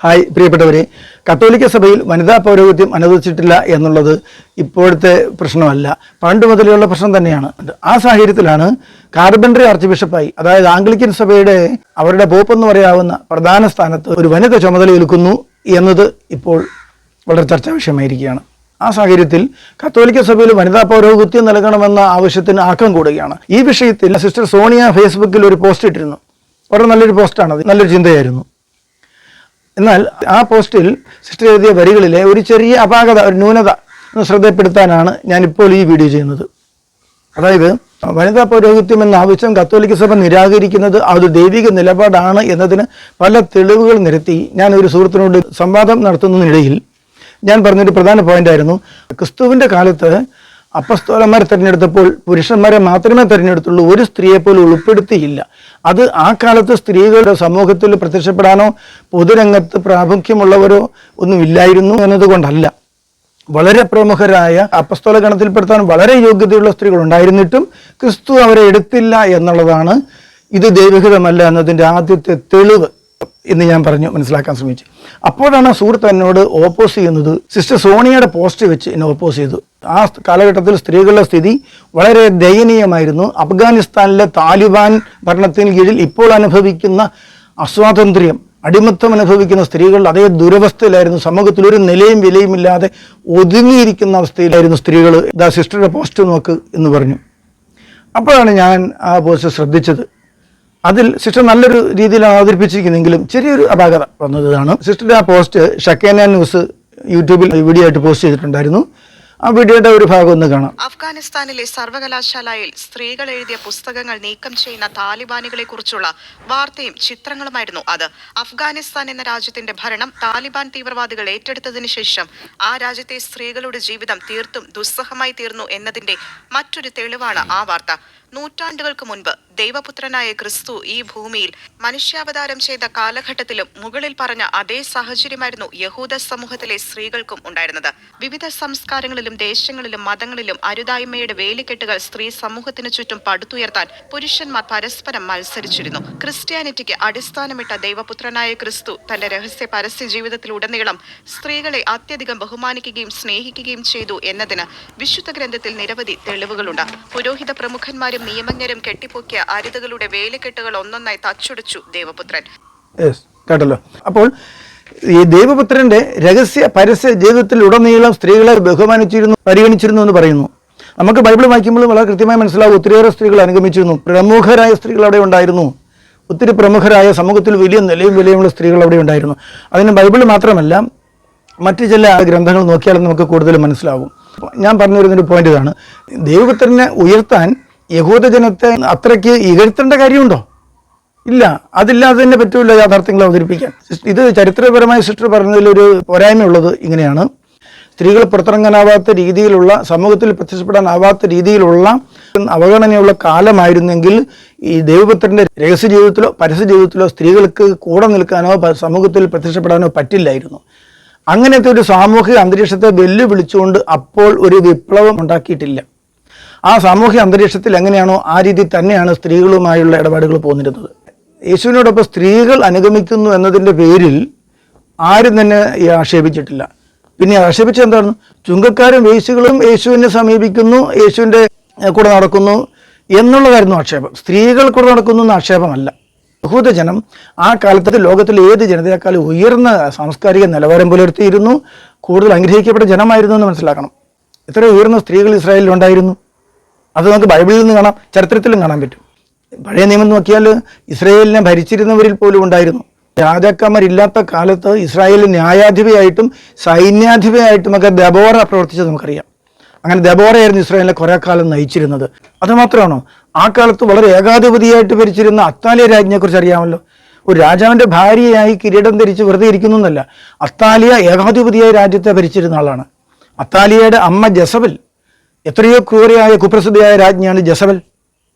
Hi പ്രിയപ്പെട്ടവരെ, കത്തോലിക്ക സഭയിൽ വനിതാ പൗരോഹിത്യം അനുവദിച്ചിട്ടില്ല എന്നുള്ളത് ഇപ്പോഴത്തെ പ്രശ്നമല്ല, പണ്ട് മുതലുള്ള പ്രശ്നം തന്നെയാണ്. ആ സാഹചര്യത്തിലാണ് കാർബൻട്രി ആർച്ച് ബിഷപ്പായി, അതായത് ആംഗ്ലിക്കൻ സഭയുടെ അവരുടെ പോപ്പ് എന്ന് പറയാവുന്ന പ്രധാന സ്ഥാനത്ത് ഒരു വനിത ചുമതലയേൽക്കുന്നു എന്നത് ഇപ്പോൾ വളരെ ചർച്ചാ വിഷയമായിരിക്കുകയാണ്. ആ സാഹചര്യത്തിൽ കത്തോലിക്ക സഭയിൽ വനിതാ പൗരോഹിത്യം നൽകണമെന്ന ആവശ്യത്തിന് ആക്കം കൂടുകയാണ്. ഈ വിഷയത്തിൽ സിസ്റ്റർ സോണിയ ഫേസ്ബുക്കിൽ ഒരു പോസ്റ്റ് ഇട്ടിരുന്നു. വളരെ നല്ലൊരു പോസ്റ്റാണ്, നല്ലൊരു ചിന്തയായിരുന്നു. എന്നാൽ ആ പോസ്റ്റിൽ സിസ്റ്റർ എഴുതിയ വരികളിലെ ഒരു ചെറിയ അപാകത, ഒരു ന്യൂനത ശ്രദ്ധപ്പെടുത്താനാണ് ഞാനിപ്പോൾ ഈ വീഡിയോ ചെയ്യുന്നത്. അതായത് വനിതാ പൗരോഹിത്യം എന്ന ആവശ്യം കത്തോലിക്ക സഭ നിരാകരിക്കുന്നത് അത് ദൈവിക നിലപാടാണ് എന്നതിന് പല തെളിവുകൾ നിരത്തി ഞാൻ ഒരു സുഹൃത്തിനോട് സംവാദം നടത്തുന്നതിനിടയിൽ ഞാൻ പറഞ്ഞൊരു പ്രധാന പോയിന്റായിരുന്നു, ക്രിസ്തുവിൻ്റെ കാലത്ത് അപ്പസ്തോലന്മാരെ തിരഞ്ഞെടുത്തപ്പോൾ പുരുഷന്മാരെ മാത്രമേ തിരഞ്ഞെടുത്തുള്ളൂ, ഒരു സ്ത്രീയെ പോലും ഉൾപ്പെടുത്തിയില്ല. അത് ആ കാലത്ത് സ്ത്രീകളുടെ സമൂഹത്തിൽ പ്രത്യക്ഷപ്പെടാനോ പൊതുരംഗത്ത് പ്രാമുഖ്യമുള്ളവരോ ഒന്നും ഇല്ലായിരുന്നു എന്നതുകൊണ്ടല്ല. വളരെ പ്രമുഖരായ അപ്പസ്തോല ഗണത്തിൽപ്പെടുത്താൻ വളരെ യോഗ്യതയുള്ള സ്ത്രീകൾ ഉണ്ടായിരുന്നിട്ടും ക്രിസ്തു അവരെ എടുത്തില്ല എന്നുള്ളതാണ് ഇത് ദൈവഹിതമല്ല എന്നതിൻ്റെ ആദ്യത്തെ തെളിവ് എന്ന് ഞാൻ മനസ്സിലാക്കാൻ ശ്രമിച്ചു. അപ്പോഴാണ് സുഹൃത്ത് എന്നോട് ഓപ്പോസ് ചെയ്യുന്നത്. സിസ്റ്റർ സോണിയയുടെ പോസ്റ്റ് വെച്ച് എന്നെ ഓപ്പോസ് ചെയ്തു. ആ കാലഘട്ടത്തിൽ സ്ത്രീകളുടെ സ്ഥിതി വളരെ ദയനീയമായിരുന്നു. അഫ്ഗാനിസ്ഥാനിലെ താലിബാൻ ഭരണത്തിന് കീഴിൽ ഇപ്പോൾ അനുഭവിക്കുന്ന അസ്വാതന്ത്ര്യം, അടിമത്തം അനുഭവിക്കുന്ന സ്ത്രീകൾ അതേ ദുരവസ്ഥയിലായിരുന്നു. സമൂഹത്തിൽ ഒരു നിലയും വിലയുമില്ലാതെ ഒതുങ്ങിയിരിക്കുന്ന അവസ്ഥയിലായിരുന്നു സ്ത്രീകൾ. ഇതാ സിസ്റ്ററുടെ പോസ്റ്റ് നോക്ക് എന്ന് പറഞ്ഞു. അപ്പോഴാണ് ഞാൻ ആ പോസ്റ്റ് ശ്രദ്ധിച്ചത്. അതിൽ സിസ്റ്റർ നല്ലൊരു രീതിയിലാണ് അവതരിപ്പിച്ചിരിക്കുന്നതെങ്കിലും ചെറിയൊരു അപാകത വന്നതാണ്. സിസ്റ്ററുടെ ആ പോസ്റ്റ് ഷക്കേന ന്യൂസ് യൂട്യൂബിൽ വീഡിയോ ആയിട്ട് പോസ്റ്റ് ചെയ്തിട്ടുണ്ടായിരുന്നു. ആ വീഡിയോയുടെ ഒരു ഭാഗം ഒന്ന് കാണാം. അഫ്ഗാനിസ്ഥാനിലെ സർവകലാശാലയിൽ സ്ത്രീകൾ എഴുതിയ പുസ്തകങ്ങൾ നീക്കം ചെയ്യുന്ന താലിബാനികളെ കുറിച്ചുള്ള വാർത്തയും ചിത്രങ്ങളുമായിരുന്നു അത്. അഫ്ഗാനിസ്ഥാൻ എന്ന രാജ്യത്തിന്റെ ഭരണം താലിബാൻ തീവ്രവാദികൾ ഏറ്റെടുത്തതിനു ശേഷം ആ രാജ്യത്തെ സ്ത്രീകളുടെ ജീവിതം തീർത്തും ദുസ്സഹമായി തീർന്നു എന്നതിന്റെ മറ്റൊരു തെളിവാണ് ആ വാർത്ത. നൂറ്റാണ്ടുകൾക്ക് മുൻപ് ദൈവപുത്രനായ ക്രിസ്തു ഈ ഭൂമിയിൽ മനുഷ്യാവതാരം ചെയ്ത കാലഘട്ടത്തിലും മുകളിൽ പറഞ്ഞ അതേ സാഹചര്യമായിരുന്നു യഹൂദ സമൂഹത്തിലെ സ്ത്രീകൾക്കും ഉണ്ടായിരുന്നത്. വിവിധ സംസ്കാരങ്ങളിലും ദേശങ്ങളിലും മതങ്ങളിലും അരുതായ്മയുടെ വേലിക്കെട്ടുകൾ സ്ത്രീ സമൂഹത്തിനു ചുറ്റും പടുത്തുയർത്താൻ പുരുഷന്മാർ പരസ്പരം മത്സരിച്ചിരുന്നു. ക്രിസ്ത്യാനിറ്റിക്ക് അടിസ്ഥാനമിട്ട ദൈവപുത്രനായ ക്രിസ്തു തന്റെ രഹസ്യ പരസ്യ ജീവിതത്തിലുടനീളം സ്ത്രീകളെ അത്യധികം ബഹുമാനിക്കുകയും സ്നേഹിക്കുകയും ചെയ്തു എന്നതിന് വിശുദ്ധ ഗ്രന്ഥത്തിൽ നിരവധി തെളിവുകളുണ്ട്. പുരോഹിത പ്രമുഖന്മാരും നിയമജ്ഞരും കെട്ടിപ്പൊക്കിയ അരുതുകളുടെ വേലിക്കെട്ടുകൾ ഒന്നൊന്നായി തച്ചൊടിച്ചു ദൈവപുത്രൻ. കേട്ടല്ലോ. അപ്പോൾ ഈ ദൈവപുത്രന്റെ രഹസ്യ പരസ്യ ജീവിതത്തിൽ ഉടനീളം സ്ത്രീകളെ ബഹുമാനിച്ചിരുന്നു, പരിഗണിച്ചിരുന്നു എന്ന് പറയുന്നു. നമുക്ക് ബൈബിൾ വായിക്കുമ്പോൾ വളരെ കൃത്യമായി മനസ്സിലാവും. ഒത്തിരിയേറെ സ്ത്രീകൾ അനുഗമിച്ചിരുന്നു. പ്രമുഖരായ സ്ത്രീകൾ അവിടെ ഉണ്ടായിരുന്നു. ഒത്തിരി പ്രമുഖരായ സമൂഹത്തിൽ വലിയ നിലയും വിലയുമുള്ള സ്ത്രീകൾ അവിടെ ഉണ്ടായിരുന്നു. അതിന് ബൈബിൾ മാത്രമല്ല, മറ്റു ചില ഗ്രന്ഥങ്ങൾ നോക്കിയാലും നമുക്ക് കൂടുതൽ മനസ്സിലാവും. ഞാൻ പറഞ്ഞു വരുന്നൊരു പോയിന്റ് ഇതാണ്. ദൈവപുത്രനെ ഉയർത്താൻ യഹൂദജനത്തെ അത്രയ്ക്ക് ഇകഴ്ത്തേണ്ട കാര്യമുണ്ടോ? ഇല്ല. അതില്ലാതെ തന്നെ പറ്റൂല യാഥാർത്ഥ്യങ്ങൾ അവതരിപ്പിക്കാൻ. ഇത് ചരിത്രപരമായ സിസ്റ്റർ പറഞ്ഞതിലൊരു പോരായ്മയുള്ളത് ഇങ്ങനെയാണ്. സ്ത്രീകൾ പുറത്തിറങ്ങാനാവാത്ത രീതിയിലുള്ള, സമൂഹത്തിൽ പ്രത്യക്ഷപ്പെടാനാവാത്ത രീതിയിലുള്ള അവഗണനയുള്ള കാലമായിരുന്നെങ്കിൽ ഈ ദൈവപുത്രൻ്റെ രഹസ്യ ജീവിതത്തിലോ പരസ്യ ജീവിതത്തിലോ സ്ത്രീകൾക്ക് കൂടെ നിൽക്കാനോ സമൂഹത്തിൽ പ്രത്യക്ഷപ്പെടാനോ പറ്റില്ലായിരുന്നു. അങ്ങനത്തെ ഒരു സാമൂഹിക അന്തരീക്ഷത്തെ വെല്ലുവിളിച്ചുകൊണ്ട് അപ്പോൾ ഒരു വിപ്ലവം ഉണ്ടാക്കിയിട്ടില്ല. ആ സാമൂഹിക അന്തരീക്ഷത്തിൽ എങ്ങനെയാണോ ആ രീതി തന്നെയാണ് സ്ത്രീകളുമായുള്ള ഇടപാടുകൾ പോന്നിരുന്നത്. യേശുവിനോടൊപ്പം സ്ത്രീകൾ അനുഗമിക്കുന്നു എന്നതിൻ്റെ പേരിൽ ആരും തന്നെ ആക്ഷേപിച്ചിട്ടില്ല. പിന്നെ ആക്ഷേപിച്ചത് എന്താണ്? ചുങ്കക്കാരും വേശ്യകളും യേശുവിനെ സമീപിക്കുന്നു, യേശുവിൻ്റെ കൂടെ നടക്കുന്നു എന്നുള്ളതായിരുന്നു ആക്ഷേപം. സ്ത്രീകൾ കൂടെ നടക്കുന്നു എന്ന ആക്ഷേപമല്ല. യഹൂദജനം ആ കാലത്ത് ലോകത്തിലെ ഏത് ജനതയെക്കാളും ഉയർന്ന സാംസ്കാരിക നിലവാരം പുലർത്തിയിരുന്നു. കൂടുതൽ അനുഗ്രഹിക്കപ്പെട്ട ജനമായിരുന്നു എന്ന് മനസ്സിലാക്കണം. എത്ര ഉയർന്ന സ്ത്രീകൾ ഇസ്രായേലിൽ ഉണ്ടായിരുന്നു. അത് നമുക്ക് ബൈബിളിൽ നിന്ന് കാണാം, ചരിത്രത്തിലും കാണാൻ പറ്റും. പഴയ നിയമം നോക്കിയാൽ ഇസ്രായേലിനെ ഭരിച്ചിരുന്നവരിൽ പോലും ഉണ്ടായിരുന്നു. രാജാക്കന്മാരില്ലാത്ത കാലത്ത് ഇസ്രായേലിൽ ന്യായാധിപയായിട്ടും സൈന്യാധിപയായിട്ടുമൊക്കെ ദെബോറ പ്രവർത്തിച്ചത് നമുക്കറിയാം. അങ്ങനെ ദെബോറയായിരുന്നു ഇസ്രായേലിനെ കുറേ കാലം നയിച്ചിരുന്നത്. അതുമാത്രമാണോ? ആ കാലത്ത് വളരെ ഏകാധിപതിയായിട്ട് ഭരിച്ചിരുന്ന അത്താലിയ രാജ്ഞിയെക്കുറിച്ച് അറിയാമല്ലോ. ഒരു രാജാവിൻ്റെ ഭാര്യയായി കിരീടം ധരിച്ച് വെറുതെ ഇരിക്കുന്നു എന്നല്ല, അത്താലിയ ഏകാധിപതിയായ രാജ്യത്തെ ഭരിച്ചിരുന്ന ആളാണ്. അത്താലിയയുടെ അമ്മ ജസബൽ എത്രയോ ക്രൂരയായ കുപ്രസിദ്ധയായ രാജ്ഞിയാണ് ജസബൽ.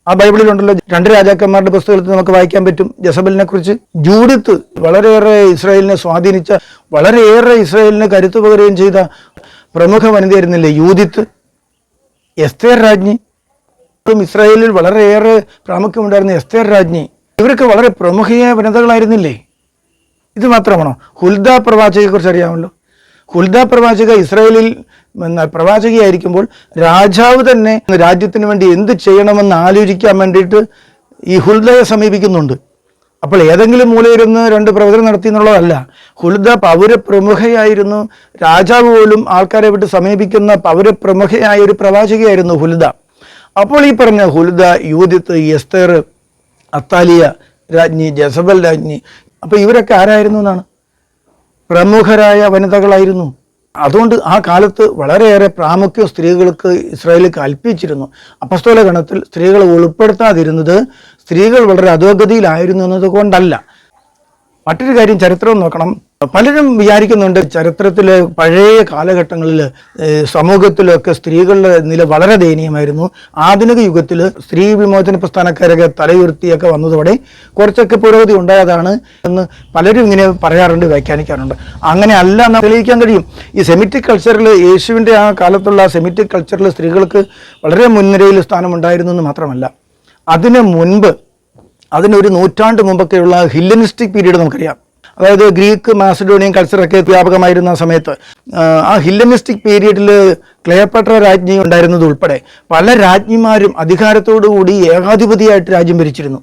ആ ബൈബിളിലുണ്ടല്ലോ. 2 രാജാക്കന്മാരുടെ പുസ്തകത്തിൽ നമുക്ക് വായിക്കാൻ പറ്റും ജസബലിനെ കുറിച്ച്. ജൂഡിത്ത് വളരെയേറെ ഇസ്രായേലിനെ സ്വാധീനിച്ച, വളരെയേറെ ഇസ്രായേലിന് കരുത്തു പകരുകയും ചെയ്ത പ്രമുഖ വനിതയായിരുന്നില്ലേ യൂദിത്ത്. എസ്തേർ രാജ്ഞി, ഇസ്രായേലിൽ വളരെയേറെ പ്രാമുഖ്യമുണ്ടായിരുന്ന എസ്തേർ രാജ്ഞി, ഇവരൊക്കെ വളരെ പ്രമുഖയായ വനിതകളായിരുന്നില്ലേ? ഇത് മാത്രമാണോ? ഹുൽദ പ്രവാചകയെക്കുറിച്ച് അറിയാമല്ലോ. ഹുൽദ പ്രവാചക ഇസ്രായേലിൽ പ്രവാചകയായിരിക്കുമ്പോൾ രാജാവ് തന്നെ രാജ്യത്തിന് വേണ്ടി എന്ത് ചെയ്യണമെന്ന് ആലോചിക്കാൻ വേണ്ടിയിട്ട് ഈ ഹുൽദയെ സമീപിക്കുന്നുണ്ട്. അപ്പോൾ ഏതെങ്കിലും മൂലയിരുന്ന് 2 പ്രവചനം നടത്തി എന്നുള്ളതല്ല. ഹുൽദ പൗരപ്രമുഖയായിരുന്നു. രാജാവ് പോലും ആൾക്കാരെ വിട്ട് സമീപിക്കുന്ന പൗരപ്രമുഖയായ ഒരു പ്രവാചകയായിരുന്നു ഹുൽദ. അപ്പോൾ ഈ പറഞ്ഞ ഹുൽദ, യൂദിത്ത്, എസ്തേർ, അത്താലിയ രാജ്ഞി, ജസബൽ രാജ്ഞി, അപ്പോൾ ഇവരൊക്കെ ആരായിരുന്നു എന്നാണ്? പ്രമുഖരായ വനിതകളായിരുന്നു. അതുകൊണ്ട് ആ കാലത്ത് വളരെയേറെ പ്രാമുഖ്യം സ്ത്രീകൾക്ക് ഇസ്രായേലിൽ കൽപ്പിച്ചിരുന്നു. അപ്പസ്തോല ഗണത്തിൽ സ്ത്രീകളെ ഉൾപ്പെടുത്താതിരുന്നത് സ്ത്രീകൾ വളരെ അധോഗതിയിലായിരുന്നു എന്നതുകൊണ്ടല്ല. മറ്റൊരു കാര്യം, ചരിത്രം നോക്കണം. പലരും വിചാരിക്കുന്നുണ്ട് ചരിത്രത്തിലെ പഴയ കാലഘട്ടങ്ങളിൽ സമൂഹത്തിലൊക്കെ സ്ത്രീകളുടെ നില വളരെ ദയനീയമായിരുന്നു. ആധുനിക യുഗത്തിൽ സ്ത്രീ വിമോചന പ്രസ്ഥാനക്കാരൊക്കെ തലയുയർത്തിയൊക്കെ വന്നതോടെ കുറച്ചൊക്കെ പുരോഗതി ഉണ്ടായതാണ് എന്ന് പലരും ഇങ്ങനെ പറയാറുണ്ട്, വ്യാഖ്യാനിക്കാറുണ്ട്. അങ്ങനെ അല്ല എന്ന് തെളിയിക്കാൻ കഴിയും. ഈ സെമിറ്റിക് കൾച്ചറിൽ, യേശുവിൻ്റെ ആ കാലത്തുള്ള സെമിറ്റിക് കൾച്ചറിൽ സ്ത്രീകൾക്ക് വളരെ മുൻനിരയിൽ സ്ഥാനമുണ്ടായിരുന്നു എന്ന് മാത്രമല്ല, അതിന് മുൻപ്, അതിനൊരു നൂറ്റാണ്ട് മുമ്പൊക്കെയുള്ള ഹില്ലനിസ്റ്റിക് പീരീഡ് നമുക്കറിയാം. അതായത് ഗ്രീക്ക്, മാസഡോണിയൻ കൾച്ചറൊക്കെ വ്യാപകമായിരുന്ന സമയത്ത് ആ ഹില്ലനിസ്റ്റിക് പീരീഡിൽ ക്ലെയോപാട്ര രാജ്ഞി ഉണ്ടായിരുന്നത് ഉൾപ്പെടെ പല രാജ്ഞിമാരും അധികാരത്തോടുകൂടി ഏകാധിപതിയായിട്ട് രാജ്യം ഭരിച്ചിരുന്നു.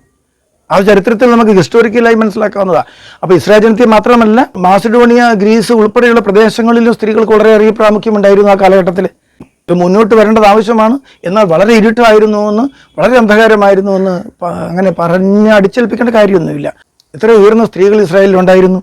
ആ ചരിത്രത്തിൽ നമുക്ക് ഹിസ്റ്റോറിക്കലായി മനസ്സിലാക്കാവുന്നതാണ്. അപ്പോൾ ഇസ്രായേൽ ജനതയെ മാത്രമല്ല, മാസഡോണിയ, ഗ്രീസ് ഉൾപ്പെടെയുള്ള പ്രദേശങ്ങളിലും സ്ത്രീകൾക്ക് വളരെയേറെ പ്രാമുഖ്യമുണ്ടായിരുന്നു ആ കാലഘട്ടത്തിൽ. മുന്നോട്ട് വരേണ്ടത് ആവശ്യമാണ്, എന്നാൽ വളരെ ഇരുട്ടായിരുന്നുവെന്ന്, വളരെ അന്ധകാരമായിരുന്നുവെന്ന് അങ്ങനെ പറഞ്ഞ് അടിച്ചേൽപ്പിക്കേണ്ട കാര്യമൊന്നുമില്ല. എത്ര ഉയർന്ന സ്ത്രീകൾ ഇസ്രായേലിൽ ഉണ്ടായിരുന്നു.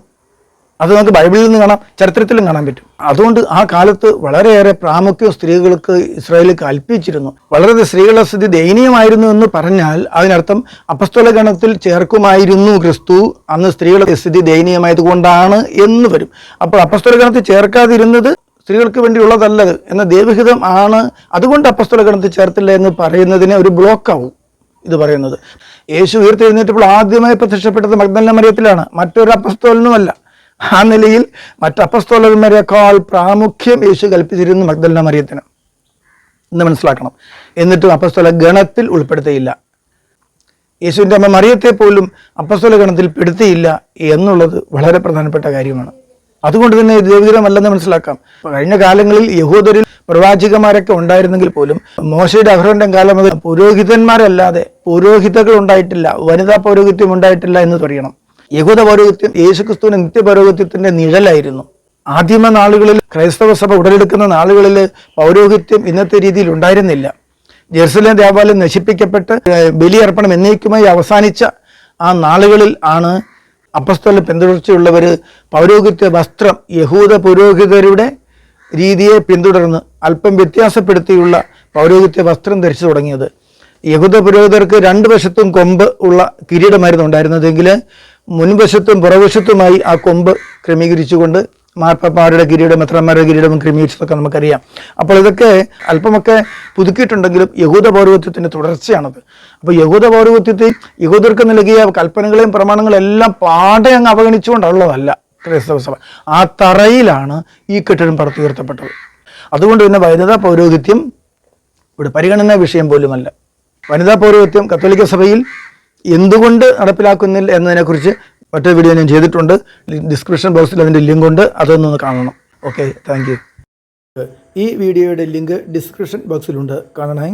അത് നമുക്ക് ബൈബിളിൽ നിന്ന് കാണാം, ചരിത്രത്തിലും കാണാൻ പറ്റും. അതുകൊണ്ട് ആ കാലത്ത് വളരെയേറെ പ്രാമുഖ്യം സ്ത്രീകൾക്ക് ഇസ്രായേലിൽ കൽപ്പിച്ചിരുന്നു. വളരെ സ്ത്രീകളുടെ സ്ഥിതി ദയനീയമായിരുന്നു എന്ന് പറഞ്ഞാൽ അതിനർത്ഥം അപ്പസ്തോല ഗണത്തിൽ ചേർക്കുമായിരുന്നു ക്രിസ്തു, അന്ന് സ്ത്രീകളുടെ സ്ഥിതി ദയനീയമായത് കൊണ്ടാണ് എന്ന് വരും. അപ്പോൾ അപ്പസ്തോല ഗണത്തിൽ ചേർക്കാതിരുന്നത് സ്ത്രീകൾക്ക് വേണ്ടിയുള്ളതല്ലത് എന്ന ദൈവഹിതം ആണ്, അതുകൊണ്ട് അപ്പസ്തോല ഗണത്തിൽ ചേർത്തില്ല എന്ന് പറയുന്നതിന് ഒരു ബ്ലോക്കാവും ഇത് പറയുന്നത്. യേശു ഉയർത്തെഴുന്നേറ്റപ്പോൾ ആദ്യമായി പ്രത്യക്ഷപ്പെട്ടത് മഗ്ദലന മറിയത്തിലാണ്, മറ്റൊരു അപ്പസ്തോലനുമല്ല. ആ നിലയിൽ മറ്റ് അപ്പസ്തോലന്മാരെക്കാൾ പ്രാമുഖ്യം യേശു കൽപ്പിച്ചിരുന്നു മഗ്ദലന മറിയത്തിന് എന്ന് മനസ്സിലാക്കണം. എന്നിട്ടും അപ്പസ്തോല ഗണത്തിൽ ഉൾപ്പെടുത്തിയില്ല. യേശുവിൻ്റെ അമ്മ മറിയത്തെ പോലും അപ്പസ്തോല ഗണത്തിൽ പെടുത്തിയില്ല എന്നുള്ളത് വളരെ പ്രധാനപ്പെട്ട കാര്യമാണ്. അതുകൊണ്ട് തന്നെ ദൈവഹിതമല്ലെന്ന് മനസ്സിലാക്കാം. കഴിഞ്ഞ കാലങ്ങളിൽ യഹൂദരിൽ പ്രവാചകന്മാരൊക്കെ ഉണ്ടായിരുന്നെങ്കിൽ പോലും മോശയുടെ അഹ്റോന്റെ കാലം മുതൽ പുരോഹിതന്മാരല്ലാതെ പുരോഹിതകൾ ഉണ്ടായിട്ടില്ല, വനിതാ പൗരോഹിത്യം ഉണ്ടായിട്ടില്ല എന്ന് പറയണം. യഹൂദ പൗരോഹിത്യം യേശുക്രിസ്തുവിന്റെ നിത്യപൗരോഹിത്യത്തിന്റെ നിഴലായിരുന്നു. ആദിമ നാളുകളിൽ, ക്രൈസ്തവ സഭ ഉടലെടുക്കുന്ന നാളുകളിൽ പൗരോഹിത്യം ഇന്നത്തെ രീതിയിൽ ഉണ്ടായിരുന്നില്ല. ജെറുസലേം ദേവാലയം നശിപ്പിക്കപ്പെട്ട് ബലിയർപ്പണം എന്നേക്കുമായി അവസാനിച്ച ആ നാളുകളിൽ ആണ് അപ്പസ്തോല പിന്തുടർച്ചയുള്ളവർ പൗരോഹിത്യ വസ്ത്രം യഹൂദ പുരോഹിതരുടെ രീതിയെ പിന്തുടർന്ന് അല്പം വ്യത്യാസപ്പെടുത്തിയുള്ള പൗരോഹിത്യ വസ്ത്രം ധരിച്ചു തുടങ്ങിയത്. യഹൂദ പുരോഹിതർക്ക് 2 വശത്തും കൊമ്പ് ഉള്ള കിരീടമായിരുന്നു ഉണ്ടായിരുന്നതെങ്കിൽ മുൻവശത്തും പുറവശത്തുമായി ആ കൊമ്പ് ക്രമീകരിച്ചുകൊണ്ട് മാർപ്പാപ്പാരുടെ കിരീടം, മെത്രാന്മാരുടെ കിരീടം ക്രമീകരിച്ചതൊക്കെ നമുക്കറിയാം. അപ്പോൾ ഇതൊക്കെ അല്പമൊക്കെ പുതുക്കിയിട്ടുണ്ടെങ്കിലും യഹൂദ പൗരോഹിത്യത്തിൻ്റെ തുടർച്ചയാണത്. അപ്പോൾ യഹൂദ പൗരോഹിത്യത്തെ യഹൂദർക്ക് നൽകിയ കൽപ്പനകളെയും പ്രമാണങ്ങളെയും എല്ലാം പാടെ അങ്ങ് അവഗണിച്ചുകൊണ്ടുള്ളതല്ല ക്രൈസ്തവ സഭ. ആ തറയിലാണ് ഈ കെട്ടിടം പടുത്തുയർത്തപ്പെട്ടത്. അതുകൊണ്ട് തന്നെ വനിതാ പൗരോഹിത്യം ഇവിടെ പരിഗണനാ വിഷയം പോലുമല്ല. വനിതാ പൗരോഹിത്യം കത്തോലിക്ക സഭയിൽ എന്തുകൊണ്ട് നടപ്പിലാക്കുന്നില്ല എന്നതിനെക്കുറിച്ച് മറ്റൊരു വീഡിയോ ഞാൻ ചെയ്തിട്ടുണ്ട്. ഡിസ്ക്രിപ്ഷൻ ബോക്സിൽ അതിൻ്റെ ലിങ്ക് ഉണ്ട്, അതൊന്ന് കാണണം. Okay, thank you. ഈ വീഡിയോയുടെ ലിങ്ക് ഡിസ്ക്രിപ്ഷൻ ബോക്സിലുണ്ട്, കാണണേ.